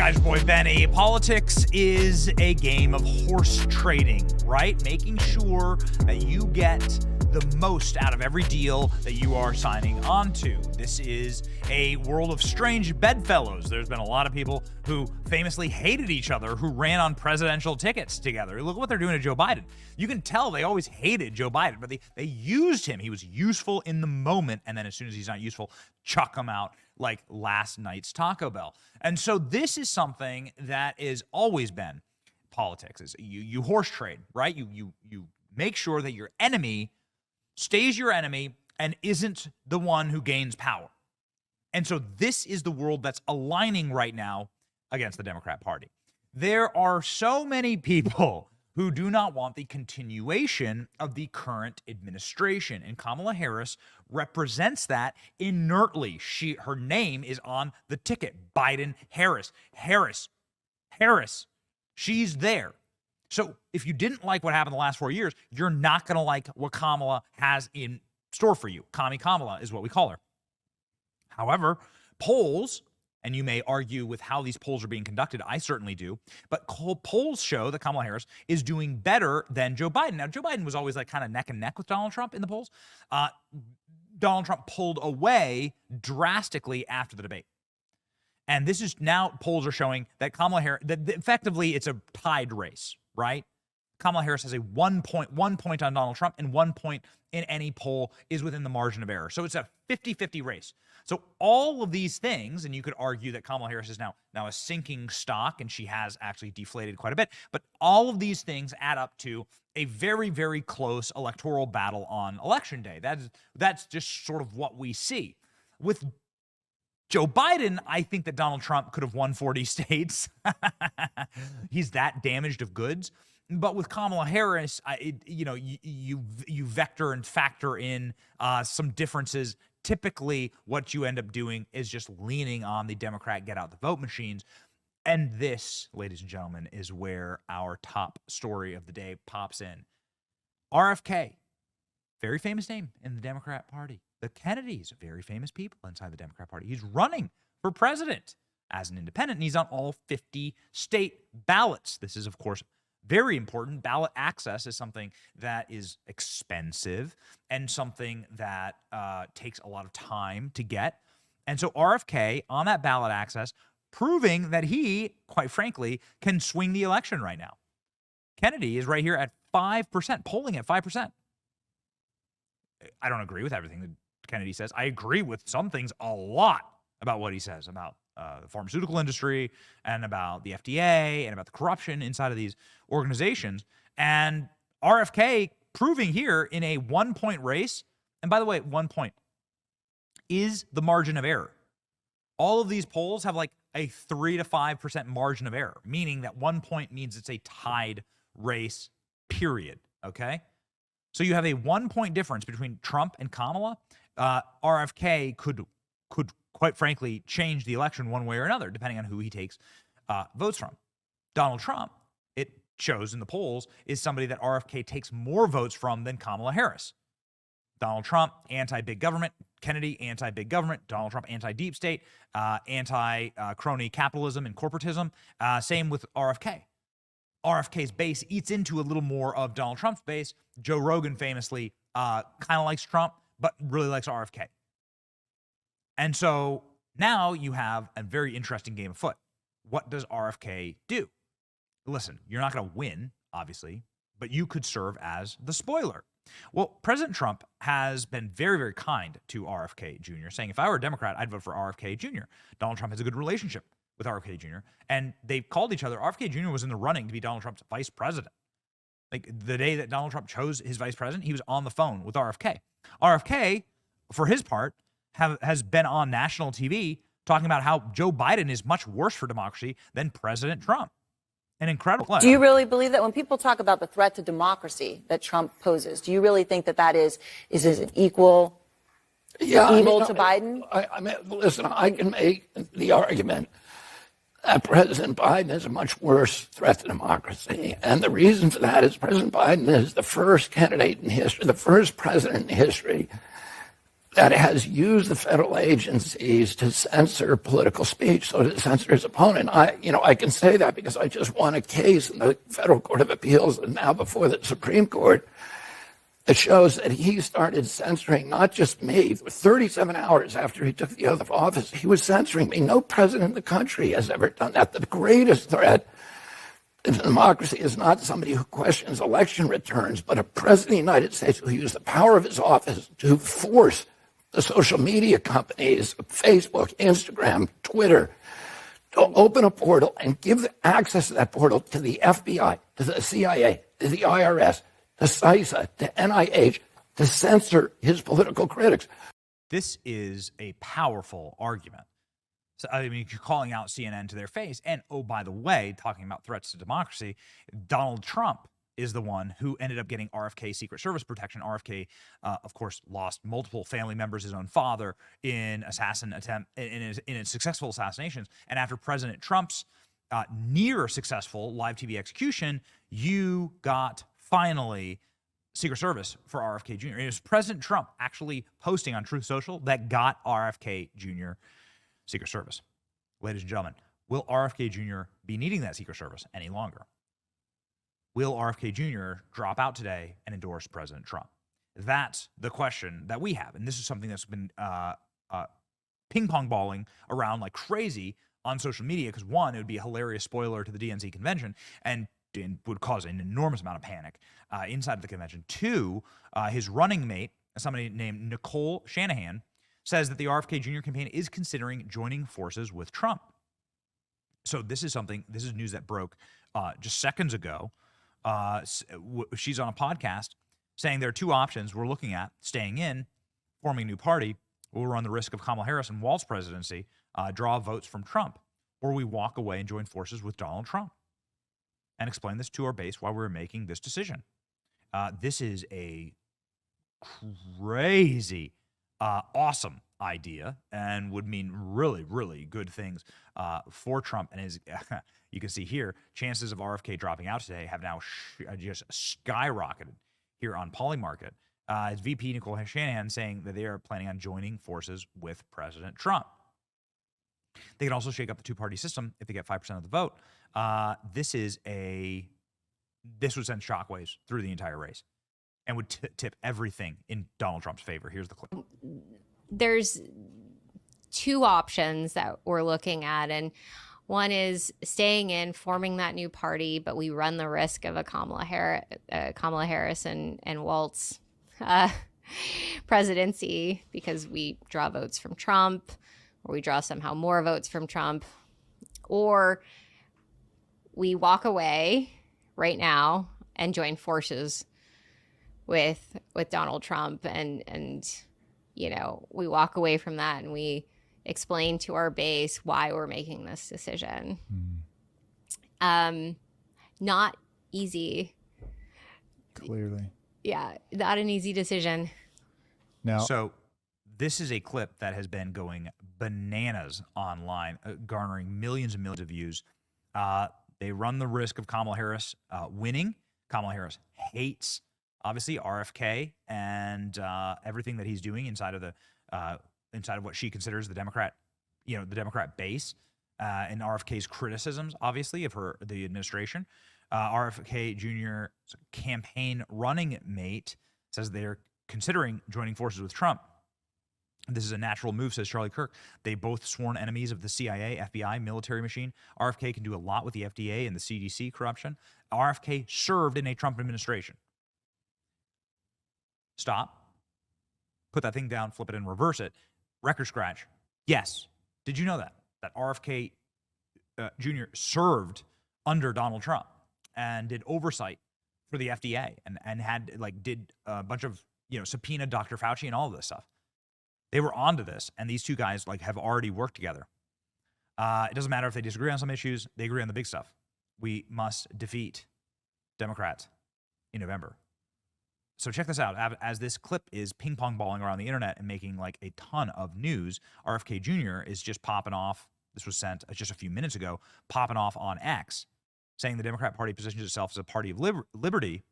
Guys, boy Benny. Politics is a game of horse trading, right? Making sure that you get the most out of every deal that you are signing onto. This is a world of strange bedfellows. There's been a lot of people who famously hated each other who ran on presidential tickets together. Look what they're doing to Joe Biden. You can tell they always hated Joe Biden, but they used him. He was useful in the moment, and then as soon as he's not useful, chuck him out like last night's Taco Bell. And so this is something that has always been politics. Is you horse trade, right? You make sure that your enemy stays your enemy and isn't the one who gains power. And so this is the world that's aligning right now against the Democrat Party. There are so many people who do not want the continuation of the current administration, and Kamala Harris represents that inertly. Her name is on the ticket. Biden, Harris. She's there. So if you didn't like what happened the last 4 years, you're not going to like what Kamala has in store for you. Kamala is what we call her. However, polls, and you may argue with how these polls are being conducted, I certainly do, but polls show that Kamala Harris is doing better than Joe Biden. Now, Joe Biden was always like kind of neck and neck with Donald Trump in the polls. Donald Trump pulled away drastically after the debate. And this is now polls are showing that Kamala Harris, that effectively it's a tied race, right? Kamala Harris has a 1 point on Donald Trump, and 1 point in any poll is within the margin of error. So it's a 50-50 race. So all of these things, and you could argue that Kamala Harris is now a sinking stock, and she has actually deflated quite a bit, but all of these things add up to a very, very close electoral battle on Election Day. That's just sort of what we see. With Joe Biden, I think that Donald Trump could have won 40 states. He's that damaged of goods. But with Kamala Harris, you vector and factor in some differences. Typically, what you end up doing is just leaning on the Democrat get out the vote machines. And this, ladies and gentlemen, is where our top story of the day pops in. RFK, very famous name in the Democrat Party. The Kennedys, very famous people inside the Democrat Party. He's running for president as an independent, and he's on all 50 state ballots. This is, of course, very important. Ballot access is something that is expensive and something that takes a lot of time to get. And so RFK on that ballot access, proving that he, quite frankly, can swing the election right now. Kennedy is right here at 5%, polling at 5%. I don't agree with everything that Kennedy says. I agree with some things a lot about what he says about the pharmaceutical industry and about the FDA and about the corruption inside of these organizations. And RFK proving here in a 1 point race. And by the way, 1 point is the margin of error. All of these polls have like a 3 to 5% margin of error, meaning that 1 point means it's a tied race, period. Okay. So you have a 1 point difference between Trump and Kamala. RFK could quite frankly change the election one way or another, depending on who he takes votes from. Donald Trump, it shows in the polls, is somebody that RFK takes more votes from than Kamala Harris. Donald Trump, anti-big government. Kennedy, anti-big government. Donald Trump, anti-deep state, anti-crony capitalism and corporatism. Same with RFK. RFK's base eats into a little more of Donald Trump's base. Joe Rogan famously kind of likes Trump, but really likes RFK. And so now you have a very interesting game afoot. What does RFK do? Listen, you're not going to win, obviously, but you could serve as the spoiler. Well, President Trump has been very, very kind to RFK Jr., saying if I were a Democrat, I'd vote for RFK Jr. Donald Trump has a good relationship with RFK Jr., and they've called each other. RFK Jr. was in the running to be Donald Trump's vice president. Like the day that Donald Trump chose his vice president, he was on the phone with RFK. RFK, for his part, has been on national TV talking about how Joe Biden is much worse for democracy than President Trump. An incredible. Do you really believe that when people talk about the threat to democracy that Trump poses, do you really think that is an equal evil to Biden? I mean, listen, I can make the argument that President Biden is a much worse threat to democracy. And the reason for that is President Biden is the first candidate in history, the first president in history that has used the federal agencies to censor political speech, so to censor his opponent. I can say that because I just won a case in the Federal Court of Appeals and now before the Supreme Court. It shows that he started censoring not just me. 37 hours after he took the oath of office, he was censoring me. No president in the country has ever done that. The greatest threat to democracy is not somebody who questions election returns, but a president of the United States who used the power of his office to force the social media companies, Facebook, Instagram, Twitter, to open a portal and give access to that portal to the FBI, to the CIA, to the IRS, to CISA, to NIH, to censor his political critics. This is a powerful argument. So, I mean, you're calling out CNN to their face. And, oh, by the way, talking about threats to democracy, Donald Trump is the one who ended up getting RFK Secret Service protection. RFK, of course, lost multiple family members, his own father, in in successful assassinations. And after President Trump's near successful live TV execution, you got finally Secret Service for RFK Jr. It was President Trump actually posting on Truth Social that got RFK Jr. Secret Service. Ladies and gentlemen, will RFK Jr. be needing that Secret Service any longer? Will RFK Jr. drop out today and endorse President Trump? That's the question that we have. And this is something that's been ping-pong balling around like crazy on social media because, one, it would be a hilarious spoiler to the DNC convention and would cause an enormous amount of panic inside of the convention. Two, his running mate, somebody named Nicole Shanahan, says that the RFK Jr. campaign is considering joining forces with Trump. So this is news that broke just seconds ago. She's on a podcast saying there are two options we're looking at: staying in, forming a new party, we'll run the risk of Kamala Harris and Walt's presidency, draw votes from Trump, or we walk away and join forces with Donald Trump. And explain this to our base why we're making this decision. This is a crazy, awesome idea and would mean really, really good things for Trump. And his, you can see here, chances of RFK dropping out today have now just skyrocketed here on Polymarket. It's VP Nicole Shanahan saying that they are planning on joining forces with President Trump. They can also shake up the two-party system if they get 5% of the vote. This would send shockwaves through the entire race and would tip everything in Donald Trump's favor. Here's the clip. There's two options that we're looking at, and one is staying in, forming that new party, but we run the risk of a Kamala Harris and Walt's presidency because we draw votes from Trump, or we draw somehow more votes from Trump, or we walk away right now and join forces with Donald Trump, and you know, we walk away from that and we explain to our base why we're making this decision. Not easy. Clearly. Yeah, not an easy decision. Now, So this is a clip that has been going bananas online, garnering millions and millions of views. They run the risk of Kamala Harris winning. Kamala Harris hates, obviously, RFK and everything that he's doing inside of what she considers the Democrat base, and RFK's criticisms, obviously, of the administration. RFK Jr.'s campaign running mate says they're considering joining forces with Trump. This is a natural move, says Charlie Kirk. They both sworn enemies of the CIA, FBI, military machine. RFK can do a lot with the FDA and the CDC corruption. RFK served in a Trump administration. Stop. Put that thing down, flip it and reverse it. Record scratch. Yes. Did you know that? That RFK Jr. served under Donald Trump and did oversight for the FDA and did a bunch of, subpoenaed Dr. Fauci and all of this stuff. They were onto this, and these two guys have already worked together. It doesn't matter if they disagree on some issues; they agree on the big stuff. We must defeat Democrats in November. So check this out. As this clip is ping pong balling around the internet and making a ton of news, RFK Jr. is just popping off. This was sent just a few minutes ago, popping off on X, saying the Democrat Party positions itself as a party of liberty.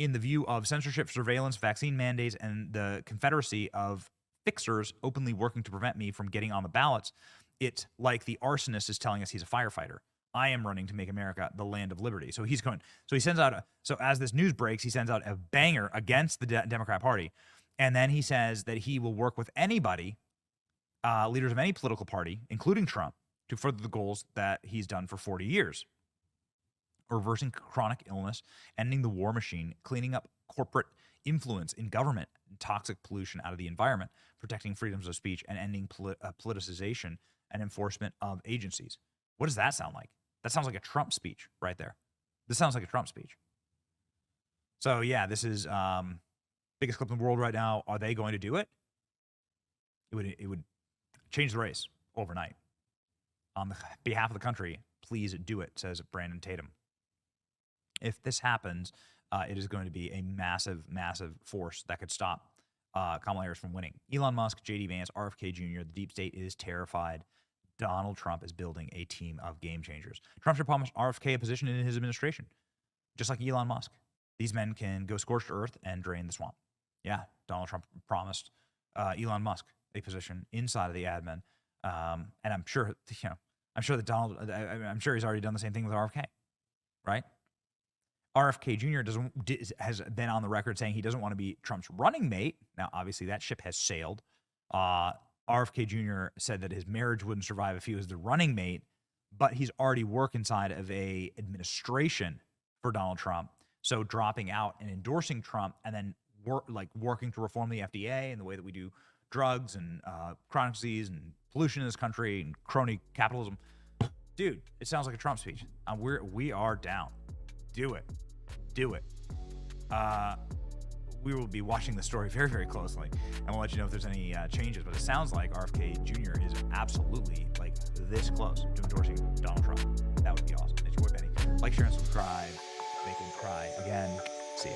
in the view of censorship, surveillance, vaccine mandates, and the confederacy of fixers openly working to prevent me from getting on the ballots, it's like the arsonist is telling us he's a firefighter. I am running to make America the land of liberty. So he's going. So he sends out. So as this news breaks, he sends out a banger against the Democrat Party, and then he says that he will work with anybody, leaders of any political party, including Trump, to further the goals that he's done for 40 years. Reversing chronic illness, ending the war machine, cleaning up corporate influence in government, and toxic pollution out of the environment, protecting freedoms of speech, and ending politicization and enforcement of agencies. What does that sound like? That sounds like a Trump speech right there. This sounds like a Trump speech. So yeah, this is biggest clip in the world right now. Are they going to do it? It would change the race overnight. On the behalf of the country, please do it, says Brandon Tatum. If this happens, it is going to be a massive, massive force that could stop Kamala Harris from winning. Elon Musk, J.D. Vance, RFK Jr., the deep state is terrified. Donald Trump is building a team of game changers. Trump should promise RFK a position in his administration, just like Elon Musk. These men can go scorched earth and drain the swamp. Yeah, Donald Trump promised Elon Musk a position inside of the admin, and I'm sure I'm sure he's already done the same thing with RFK, right? RFK Jr. has been on the record saying he doesn't want to be Trump's running mate. Now, obviously, that ship has sailed. RFK Jr. said that his marriage wouldn't survive if he was the running mate, but he's already worked inside of a administration for Donald Trump. So dropping out and endorsing Trump, and then working to reform the FDA and the way that we do drugs and chronic disease and pollution in this country and crony capitalism. Dude, it sounds like a Trump speech. We are down. Do it. We will be watching the story very, very closely, and we'll let you know if there's any changes. But it sounds like RFK Jr. is absolutely like this close to endorsing Donald Trump. That would be awesome. It's your boy Benny. Like, share, and subscribe. Make him cry again. See ya.